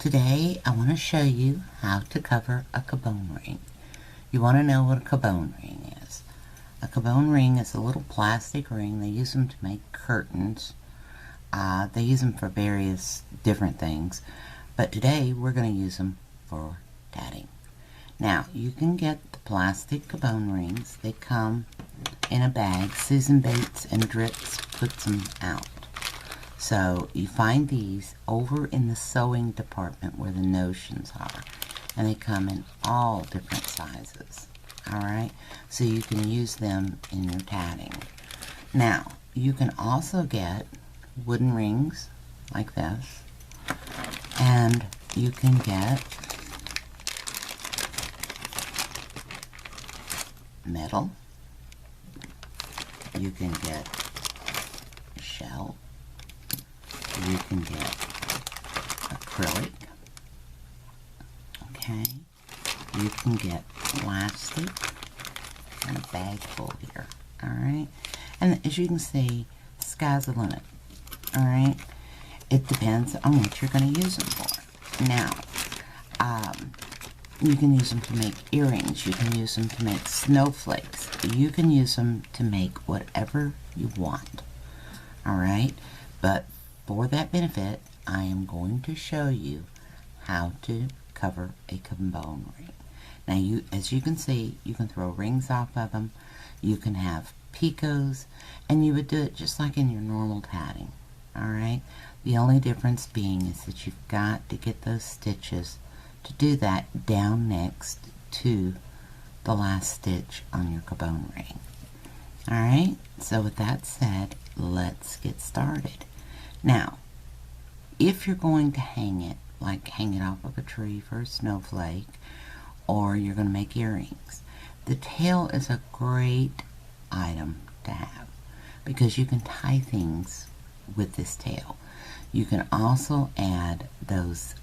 Today I want to show you how to cover a Cabone ring. You want to know what a Cabone ring is. A Cabone ring is a little plastic ring. They use them to make curtains. They use them for various different things, but today we're going to use them for tatting. Now, you can get the plastic Cabone rings. They come in a bag. Susan Bates and Drips puts them out. So you find these over in the sewing department where the notions are, and they come in all different sizes. Alright, so you can use them in your tatting. Now, you can also get wooden rings like this, and you can get metal, you can get shell, you can get acrylic, okay, you can get plastic, and a bag full here, alright, and as you can see, sky's the limit, alright, it depends on what you're going to use them for. Now, you can use them to make earrings, you can use them to make snowflakes, you can use them to make whatever you want, alright, but for that benefit, I am going to show you how to cover a Cabone ring. Now, as you can see, you can throw rings off of them, you can have picots, and you would do it just like in your normal tatting, alright? The only difference being is that you've got to get those stitches to do that down next to the last stitch on your Cabone ring. Alright, so with that said, let's get started. Now, if you're going to hang it, like hang it off of a tree for a snowflake, or you're going to make earrings, the tail is a great item to have because you can tie things with this tail. You can also add those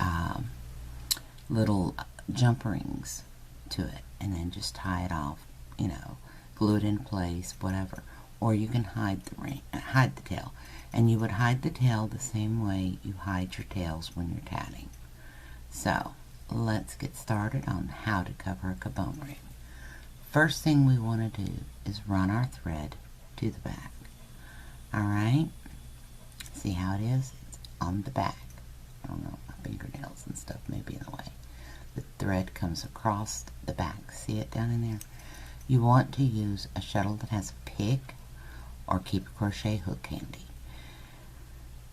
little jump rings to it and then just tie it off, you know, glue it in place, whatever. Or you can hide the tail. And you would hide the tail the same way you hide your tails when you're tatting. So, let's get started on how to cover a Cabone ring. First thing we want to do is run our thread to the back. Alright? See how it is? It's on the back. I don't know, my fingernails and stuff may be in the way. The thread comes across the back. See it down in there? You want to use a shuttle that has a pick or keep a crochet hook handy.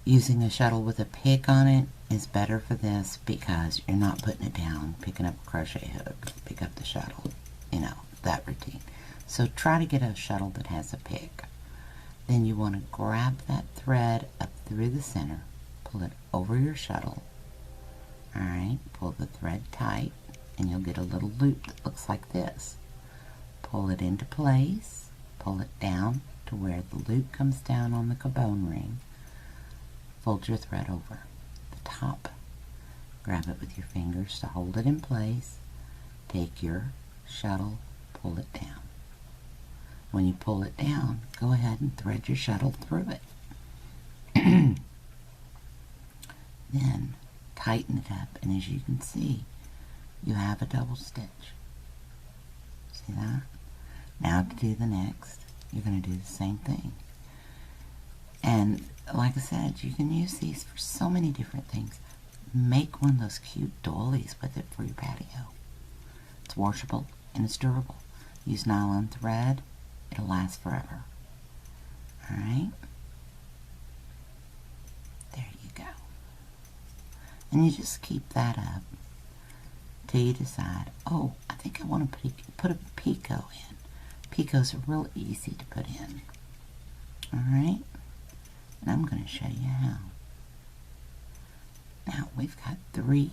Using a shuttle with a pick on it is better for this because you're not putting it down, picking up a crochet hook, pick up the shuttle, you know, that routine. So try to get a shuttle that has a pick. Then you want to grab that thread up through the center, pull it over your shuttle. Alright, pull the thread tight and you'll get a little loop that looks like this. Pull it into place, pull it down to where the loop comes down on the Cabone ring. Fold your thread over the top. Grab it with your fingers to hold it in place. Take your shuttle, pull it down. When you pull it down, go ahead and thread your shuttle through it. Then tighten it up, and as you can see, you have a double stitch. See that? Now to do the next, you're going to do the same thing. And like I said, you can use these for so many different things. Make one of those cute doilies with it for your patio. It's washable and it's durable. Use nylon thread. It'll last forever. Alright? There you go. And you just keep that up till you decide, oh, I think I want to put a picot in. Picots are real easy to put in. Alright? And I'm going to show you how. Now, we've got 3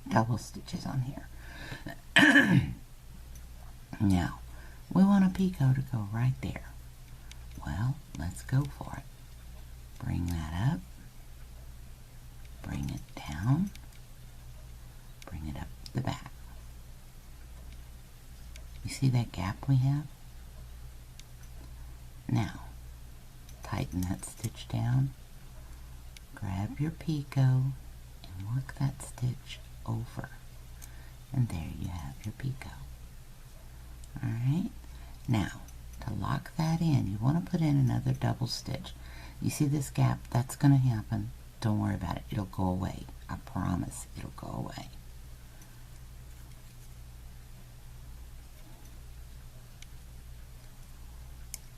double stitches on here. Now, we want a picot to go right there. Well, let's go for it. Bring that up. Bring it down. Bring it up the back. You see that gap we have? Now, tighten that stitch down, grab your picot, and work that stitch over. And there you have your picot. Alright, now to lock that in, you want to put in another double stitch. You see this gap? That's going to happen. Don't worry about it. It'll go away. I promise it'll go away.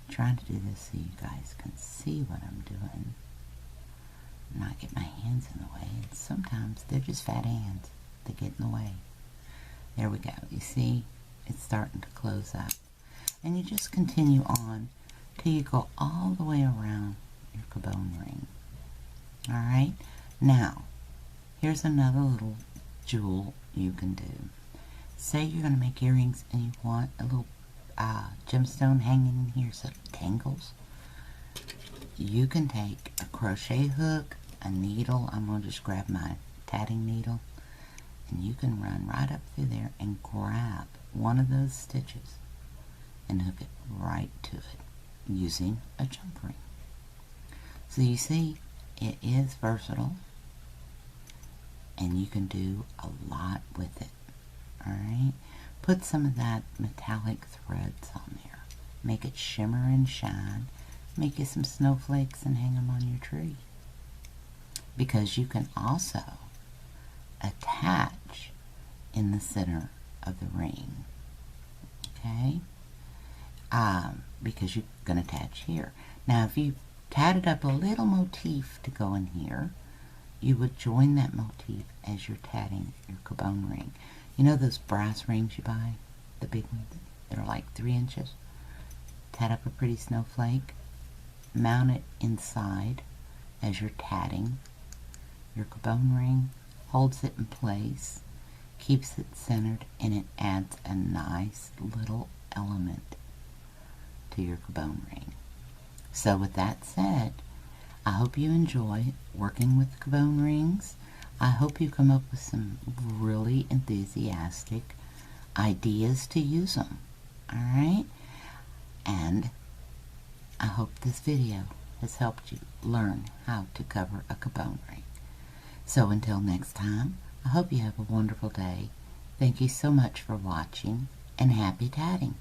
I'm trying to do this so you guys can see what I'm doing. Not get my hands in the way. And sometimes they're just fat hands. They get in the way. There we go. You see? It's starting to close up. And you just continue on till you go all the way around your Cabone ring. Alright? Now, here's another little jewel you can do. Say you're going to make earrings and you want a little gemstone hanging in here so it tangles. You can take a crochet hook, a needle. I'm going to just grab my tatting needle. And you can run right up through there and grab one of those stitches and hook it right to it using a jump ring. So you see, it is versatile and you can do a lot with it. Alright? Put some of that metallic threads on there. Make it shimmer and shine. Make you some snowflakes and hang them on your tree. Because you can also attach in the center of the ring. Okay? Because you're going to attach here. Now, if you tatted up a little motif to go in here, you would join that motif as you're tatting your Cabone ring. You know those brass rings you buy? The big ones that are like 3 inches? Tat up a pretty snowflake. Mount it inside as you're tatting your Cabone ring. Holds it in place. Keeps it centered, and it adds a nice little element to your Cabone ring. So with that said, I hope you enjoy working with Cabone rings. I hope you come up with some really enthusiastic ideas to use them. Alright? And I hope this video has helped you learn how to cover a Cabone ring. So until next time, I hope you have a wonderful day. Thank you so much for watching, and happy tatting.